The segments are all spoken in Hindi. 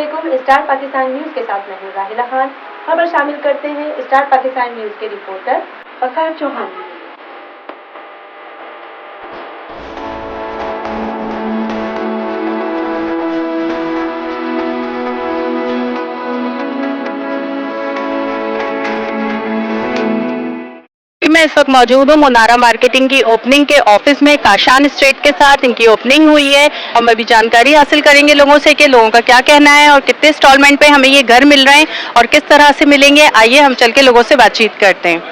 अस्सलामुअलैकुम। स्टार पाकिस्तान न्यूज के साथ मैं हूं राहिला खान। खबर शामिल करते हैं स्टार पाकिस्तान न्यूज के रिपोर्टर फखर चौहान। मैं इस वक्त मौजूद हूँ मुनारा मार्केटिंग की ओपनिंग के ऑफिस में। काशान स्ट्रीट के साथ इनकी ओपनिंग हुई है और मैं भी जानकारी हासिल करेंगे लोगों से कि लोगों का क्या कहना है और कितने इंस्टॉलमेंट पे हमें ये घर मिल रहे हैं और किस तरह से मिलेंगे। आइए हम चल के लोगों से बातचीत करते हैं।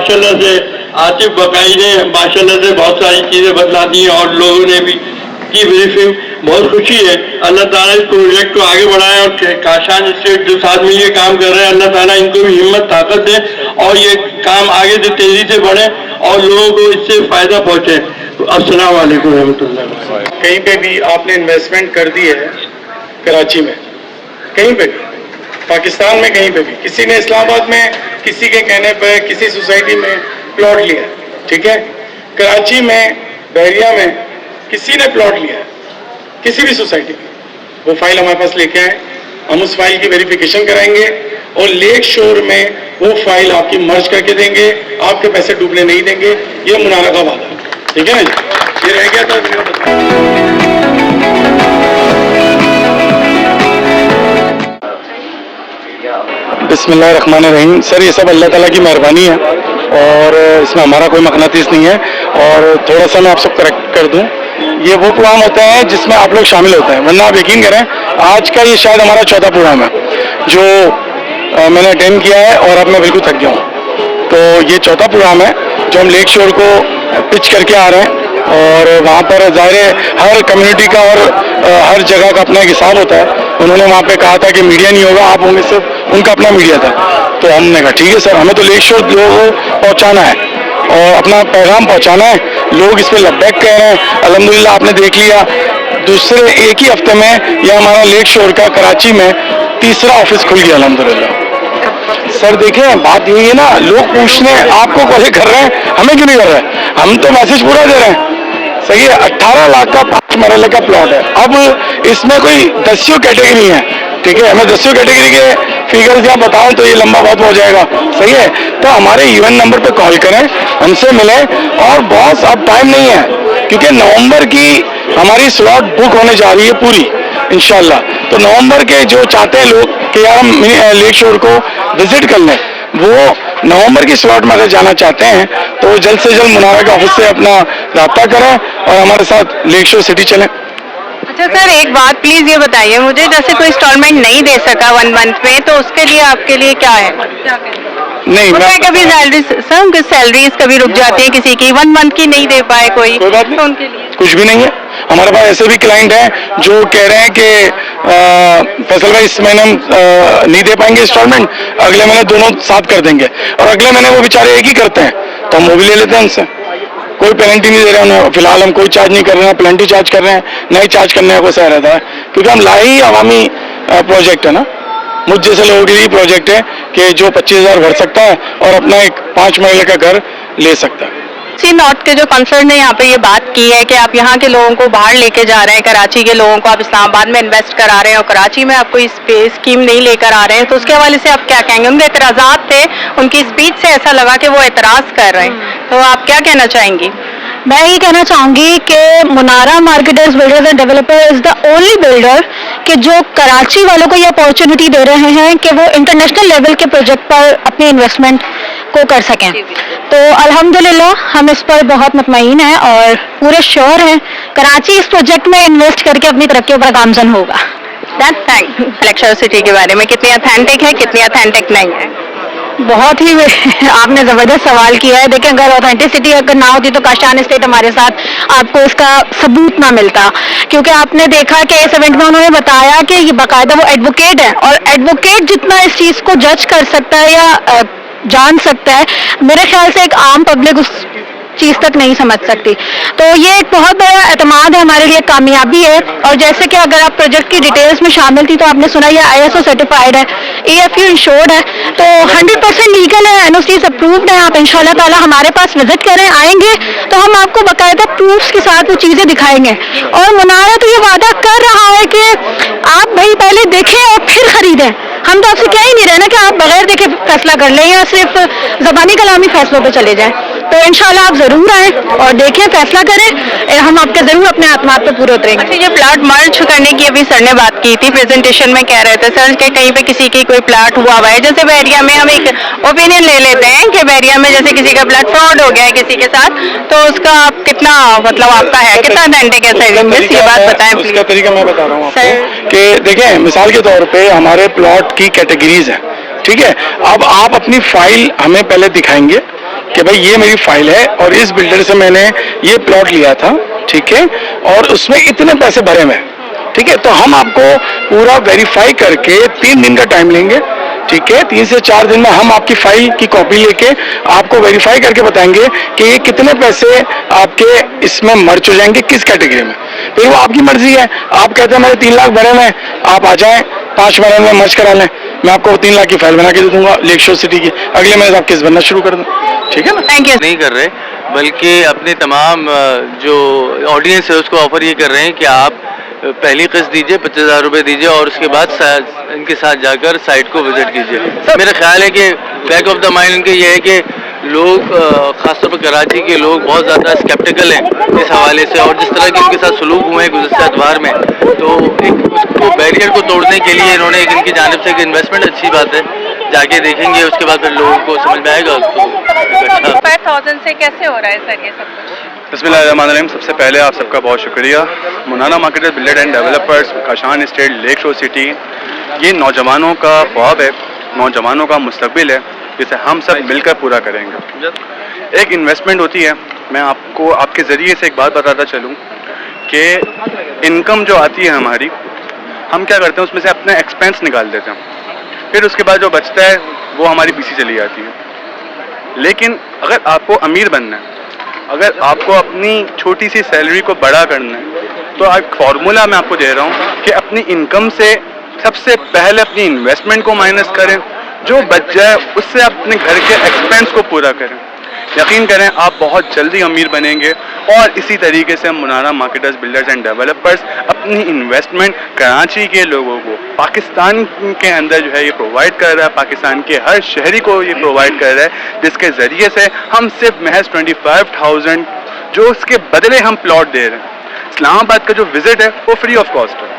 माशाल्लाह से आतिफ बकाई ने माशाल्लाह से बहुत सारी चीजें बदला दी और लोगों ने भी की ब्रीफिंग। बहुत खुशी है। अल्लाह ताला इस प्रोजेक्ट को आगे बढ़ाए और काशान स्टेट जो साथ मिलकर काम कर रहे हैं, अल्लाह ताला इनको भी हिम्मत ताकत दे और ये काम आगे से तेजी से बढ़े और लोगों को इससे फायदा पहुंचे। तो अस्सलाम वालेकुम रहमतुल्लाह। कहीं पे भी आपने इन्वेस्टमेंट कर दी है कराची में, कहीं पे भी पाकिस्तान में, कहीं पे भी किसी ने इस्लामाबाद में किसी के कहने पर किसी सोसाइटी में प्लॉट लिया, ठीक है, कराची में बहरिया में किसी ने प्लॉट लिया, किसी भी सोसाइटी में, वो फाइल हमारे पास लेके आए, हम उस फाइल की वेरिफिकेशन कराएंगे और लेक शोर में वो फाइल आपकी मर्ज करके देंगे, आपके पैसे डूबने नहीं देंगे। ये मुनारा का वादा, ठीक है ना जी। ये रह गया था बिस्मिल्लाहिर्रहमानिर्रहीम। सर ये सब अल्लाह ताला की मेहरबानी है और इसमें हमारा कोई मकनातीस नहीं है। और थोड़ा सा मैं आपसे करेक्ट कर दूं, ये वो प्रोग्राम होता है जिसमें आप लोग शामिल होते हैं, वरना आप यकीन करें आज का ये शायद हमारा चौथा प्रोग्राम है जो मैंने अटेंड किया है और अब मैं बिल्कुल थक गया हूँ। तो ये चौथा प्रोग्राम है जो हम लेक शोर को पिच करके आ रहे हैं और वहाँ पर ज़ाहिर है हर कम्युनिटी का और हर जगह का अपना एक हिसाब होता है। उन्होंने वहाँ पे कहा था कि मीडिया नहीं होगा, आप होंगे, सिर्फ उनका अपना मीडिया था। तो हमने कहा ठीक है सर, हमें तो लेक शोर लोगों को पहुँचाना है और अपना पैगाम पहुँचाना है। लोग इस पर लब्बैक कह रहे हैं। अल्हम्दुलिल्लाह आपने देख लिया, दूसरे एक ही हफ्ते में यह हमारा लेक शोर का कराची में तीसरा ऑफिस खुल गया अल्हम्दुलिल्लाह। सर देखें बात यही है ना, लोग पूछने आपको कॉल कर रहे हैं, हमें क्यों नहीं कर रहे हैं? हम तो मैसेज पूरा दे रहे हैं। सही है, 18 लाख का 5 मरले का प्लॉट है। अब इसमें कोई 10 कैटेगरी है, ठीक है, हमें 10 कैटेगरी के फिगर्स यहाँ बताऊं तो ये लंबा बहुत हो जाएगा। सही है, तो हमारे यूएन नंबर पे कॉल करें, हमसे मिलें। और बॉस अब टाइम नहीं है क्योंकि नवंबर की हमारी स्लॉट बुक होने जा रही है पूरी इंशाल्लाह। तो नवंबर के जो चाहते हैं लोग कि यार हम लेक शोर को विजिट कर लें, वो नवंबर की स्लॉट में अगर जाना चाहते हैं तो जल्द से जल्द मुनारा के ऑफिस से अपना रब्ता करें और हमारे साथ लेक शोर सिटी चलें। अच्छा सर, एक बात प्लीज ये बताइए मुझे, जैसे कोई इंस्टॉलमेंट नहीं दे सका 1 मंथ में, तो उसके लिए आपके लिए क्या है? नहीं मैं कभी सैलरीज कभी रुक जाती है किसी की, 1 मंथ की नहीं दे पाए कोई बात नहीं, तो उनके लिए कुछ भी नहीं है। हमारे पास ऐसे भी क्लाइंट हैं जो कह रहे हैं कि फैसल भाई इस महीने हम नहीं दे पाएंगे इंस्टॉलमेंट, अगले महीने दोनों साथ कर देंगे, और अगले महीने वो बेचारे एक ही करते हैं तो हम वो भी ले लेते हैं उनसे। कोई पेनल्टी नहीं दे रहे हैं फिलहाल, हम कोई चार्ज नहीं कर रहे हैं, पेनल्टी चार्ज कर रहे हैं, नहीं चार्ज करने का कोई सही रहता है क्योंकि हम लाए ही अवामी प्रोजेक्ट है ना, मुझ जैसे लोगों के लिए प्रोजेक्ट है कि जो 25,000 भर सकता है और अपना एक 5 मरले का घर ले सकता है। सी नॉट के जो कंसर्न ने यहाँ पे ये बात की है कि आप यहाँ के लोगों को बाहर लेके जा रहे हैं, कराची के लोगों को आप इस्लामाबाद में इन्वेस्ट करा रहे हैं और कराची में आप कोई स्कीम नहीं लेकर आ रहे हैं, तो उसके हवाले से आप क्या कहेंगे? उनके एतराज़ात थे, उनकी स्पीच से ऐसा लगा कि वो एतराज़ कर रहे हैं, तो आप क्या कहना चाहेंगी? मैं ये कहना चाहूँगी कि Munara marketers builders and developer is the only builder कि जो कराची वालों को ये अपॉर्चुनिटी दे रहे हैं कि वो इंटरनेशनल लेवल के प्रोजेक्ट पर अपनी इन्वेस्टमेंट को कर सकें। तो अल्हम्दुलिल्लाह हम इस पर बहुत मुतमईन हैं और पूरे श्योर हैं कराची इस प्रोजेक्ट में इन्वेस्ट करके अपनी तरक्की पर गामजन होगा। लेक्चर सिटी के बारे में कितनी ऑथेंटिक है, कितनी ऑथेंटिक नहीं है? बहुत ही आपने ज़बरदस्त सवाल किया है। देखिए अगर ऑथेंटिसिटी अगर ना होती तो काशान स्टेट हमारे साथ आपको इसका सबूत ना मिलता, क्योंकि आपने देखा कि इस इवेंट में उन्होंने बताया कि ये बाकायदा वो एडवोकेट है और एडवोकेट जितना इस चीज़ को जज कर सकता है या जान सकता है, मेरे ख्याल से एक आम पब्लिक उस चीज़ तक नहीं समझ सकती। तो ये एक बहुत बड़ा एतमाद है हमारे लिए, कामयाबी है। और जैसे कि अगर आप प्रोजेक्ट की डिटेल्स में शामिल थी तो आपने सुना ये ISO सर्टिफाइड है, AFU इंश्योर्ड है, तो 100% लीगल है, NOCs अप्रूव्ड है। आप इंशाल्लाह ताला हमारे पास विजिट करें, आएंगे तो हम आपको बाकायदा प्रूफ्स के साथ वो चीज़ें दिखाएंगे। और मुनारा तो ये वादा कर रहा है कि आप भाई पहले देखें और फिर खरीदें। हम तो आपसे कह ही नहीं रहे ना कि आप बगैर देखे फैसला कर लें या सिर्फ ज़बानी कलामी फैसलों पे चले जाएं। तो इंशाल्लाह आप जरूर आएं और देखें, फैसला करें, हम आपके जरूर अपने आत्मात पे पूरे उतरेंगे। अच्छा, ये प्लाट मर्ज करने की अभी सर ने बात की थी, प्रेजेंटेशन में कह रहे थे सर कि कहीं पे किसी की कोई प्लाट हुआ हुआ है, जैसे बैरिया में हम एक ओपिनियन ले लेते हैं कि बैरिया में जैसे किसी का प्लाट फ्रॉड हो गया है किसी के साथ, तो उसका कितना मतलब आपका है, कितना ऑथेंटिक है सर, ये बात बताएं प्लीज। उसका तरीका मैं बता रहा हूँ आपको कि देखें, मिसाल के तौर पे हमारे प्लॉट की कैटेगरीज है, ठीक है। अब आप अपनी फाइल हमें पहले दिखाएंगे कि भाई ये मेरी फाइल है और इस बिल्डर से मैंने ये प्लॉट लिया था, ठीक है, और उसमें इतने पैसे भरे हुए हैं, ठीक है। तो हम आपको पूरा वेरीफाई करके 3 दिन का टाइम लेंगे, ठीक है। 3 से 4 दिन में हम आपकी फाइल की कॉपी लेके आपको वेरीफाई करके बताएंगे कि ये कितने पैसे आपके इसमें मर्ज हो जाएंगे, किस कैटेगरी में। फिर वो आपकी मर्जी है, आप कहते हैं मेरे 3 लाख भरे में, आप आ जाएं 5 महीने में मर्ज करा लें, मैं आपको 3 लाख की फाइल बना के दे दूंगा लेक शोर सिटी की, अगले महीने आप केस बनना शुरू कर दूँ, ठीक है ना। Thank you. नहीं कर रहे, बल्कि अपने तमाम जो ऑडियंस है उसको ऑफर ये कर रहे हैं कि आप पहली किस्त दीजिए, 50,000 रुपये दीजिए और उसके बाद इनके साथ जाकर साइट को विजिट कीजिए। मेरा ख्याल है कि बैक ऑफ द माइंड इनके ये है कि लोग खासतौर पर कराची के लोग बहुत ज़्यादा स्केप्टिकल हैं इस हवाले से, और जिस तरह के इनके साथ सलूक हुए हैं गुज़श्ता अतवार में, तो एक उसको बैरियर को तोड़ने के लिए इन्होंने एक इनकी जानिब से एक इन्वेस्टमेंट अच्छी बात है, जाके देखेंगे उसके बाद फिर लोगों को समझ में आएगा। तो 5,000 से कैसे हो रहा है सर ये सब कुछ? बिस्मिल्लाहिर्रहमानिर्रहीम। सबसे पहले आप सबका बहुत शुक्रिया। Munara marketers builder and developers, Kashan estate, lake shore city, ये नौजवानों का ख्वाब है, नौजवानों का मुस्तकबिल है, जिसे हम सब मिलकर पूरा करेंगे। एक इन्वेस्टमेंट होती है, मैं आपको आपके ज़रिए से एक बात बताता चलूँ कि इनकम जो आती है हमारी, हम क्या करते हैं उसमें से अपना एक्सपेंस निकाल देते हैं, फिर उसके बाद जो बचता है वो हमारी पीसी चली जाती है। लेकिन अगर आपको अमीर बनना है, अगर आपको अपनी छोटी सी सैलरी को बड़ा करना है, तो एक फार्मूला मैं आपको दे रहा हूँ कि अपनी इनकम से सबसे पहले अपनी इन्वेस्टमेंट को माइनस करें, जो बच जाए उससे अपने घर के एक्सपेंस को पूरा करें। यकीन करें आप बहुत जल्दी अमीर बनेंगे। और इसी तरीके से मुनारा मार्केटर्स बिल्डर्स एंड डेवलपर्स अपनी इन्वेस्टमेंट कराची के लोगों को पाकिस्तान के अंदर जो है ये प्रोवाइड कर रहा है, पाकिस्तान के हर शहरी को ये प्रोवाइड कर रहा है, जिसके ज़रिए से हम सिर्फ महज 25,000 जो उसके बदले हम प्लॉट दे रहे हैं। इस्लामाबाद का जो विज़िट है वो फ्री ऑफ कॉस्ट है।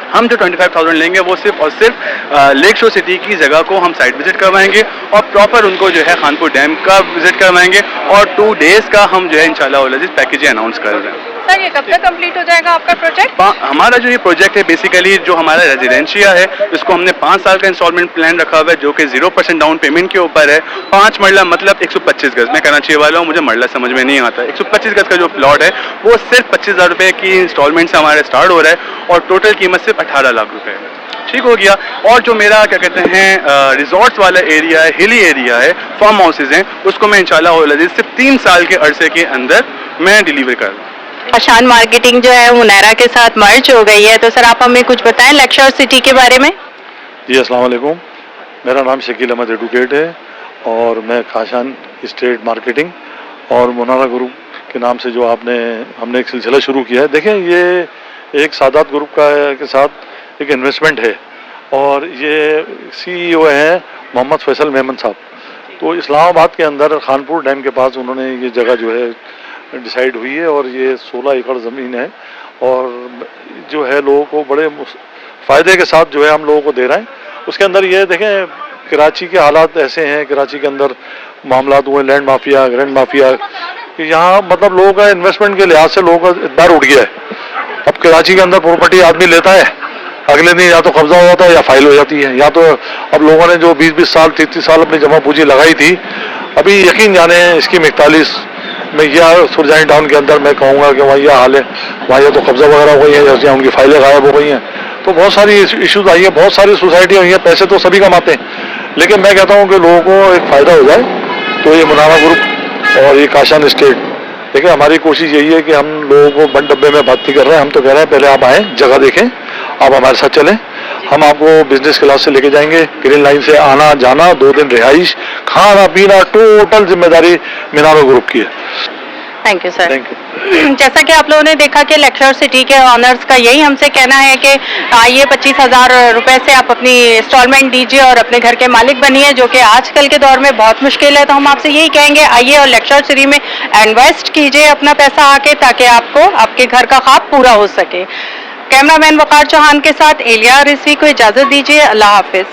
हम जो 25,000 लेंगे वो सिर्फ और सिर्फ लेक शोर सिटी की जगह को हम साइट विजिट करवाएंगे और प्रॉपर उनको जो है खानपुर डैम का विजिट करवाएंगे, और 2 डेज़ का हम जो है इंशाल्लाह पैकेज अनाउंस कर रहे हैं। सर ये कब तक कंप्लीट हो जाएगा आपका प्रोजेक्ट? हमारा जो ये प्रोजेक्ट है बेसिकली जो हमारा रेजिडेंशिया है, उसको हमने 5 साल का इंस्टॉलमेंट प्लान रखा हुआ है, जो कि 0% डाउन पेमेंट के ऊपर है। 5 मरला मतलब 125 गज। मैं कराची वाला हूँ, मुझे मरला समझ में नहीं आता। 125 गज का जो प्लॉट है वो सिर्फ 25,000 रुपये की इंस्टॉलमेंट से हमारे स्टार्ट हो रहा है और टोटल कीमत सिर्फ 18 लाख रुपये है। ठीक हो गया। और जो मेरा क्या कहते हैं रिजॉर्ट्स वाला एरिया है, हिली एरिया है, फार्म हाउसेज हैं, उसको मैं इंशाल्लाह सिर्फ 3 साल के अरसे के अंदर मैं डिलीवर कर दूँ। काशान मार्केटिंग जो है मुनारा के साथ मर्ज हो गई है, तो सर आप हमें कुछ बताएं लेक शोर सिटी के बारे में। जी अस्सलाम वालेकुम, मेरा नाम शकील अहमद एडवोकेट है और मैं काशान स्टेट मार्केटिंग और मुनारा ग्रुप के नाम से जो हमने एक सिलसिला शुरू किया है। देखें, ये एक सादात ग्रुप के साथ एक इन्वेस्टमेंट है और ये CEO हैं मोहम्मद फैसल मेमन साहब। तो इस्लामाबाद के अंदर खानपुर डैम के पास उन्होंने ये जगह जो है डिसाइड हुई है और ये 16 एकड़ ज़मीन है और जो है लोगों को बड़े फ़ायदे के साथ जो है हम लोगों को दे रहे हैं। उसके अंदर ये देखें, कराची के हालात ऐसे हैं, कराची के अंदर मामला हुए लैंड माफिया, ग्रैंड माफिया, यहाँ मतलब लोगों का इन्वेस्टमेंट के लिहाज से लोगों का इतबार उठ गया है। अब कराची के अंदर प्रॉपर्टी आदमी लेता है, अगले दिन या तो कब्जा हो जाता है या फाइल हो जाती है, या तो अब लोगों ने जो 20-20 साल 30 साल अपनी जमा पूंजी लगाई थी, अभी यकीन जाने स्कीम 41 में या सुरजानी टाउन के अंदर मैं कहूँगा कि वहाँ यह हाल है, वहाँ या तो कब्जा वगैरह हो गई है या उनकी फाइलें गायब हो गई हैं। तो बहुत सारी इश्यूज आई है, बहुत सारी सोसाइटियाँ हुई हैं। पैसे तो सभी कमाते हैं लेकिन मैं कहता हूँ कि लोगों को एक फ़ायदा हो जाए, तो ये मुनारा ग्रुप और ये काशान स्टेट, देखिए हमारी कोशिश यही है कि हम लोगों को बंद डब्बे में बात नहीं कर रहे हैं। हम तो कह रहे हैं पहले आप आएँ, जगह देखें, आप हमारे साथ चलें, हम आपको बिजनेस क्लास से लेके जाएंगे, ग्रीन लाइन से आना जाना, 2 दिन रिहाइश, खाना पीना, टोटल जिम्मेदारी मुनारा ग्रुप की है। Thank you sir. Thank you. जैसा कि आप लोगों ने देखा कि लेक्चर सिटी के ऑनर्स का यही हमसे कहना है कि आइए 25,000 रुपए से आप अपनी इंस्टॉलमेंट दीजिए और अपने घर के मालिक बनिए, जो कि आजकल के दौर में बहुत मुश्किल है। तो हम आपसे यही कहेंगे, आइए और लेक्चर सिटी में इन्वेस्ट कीजिए अपना पैसा आके, ताकि आपको आपके घर का ख्वाब पूरा हो सके। कैमरामैन वकार चौहान के साथ एलिया रिजवी को इजाजत दीजिए। अल्लाह हाफिज।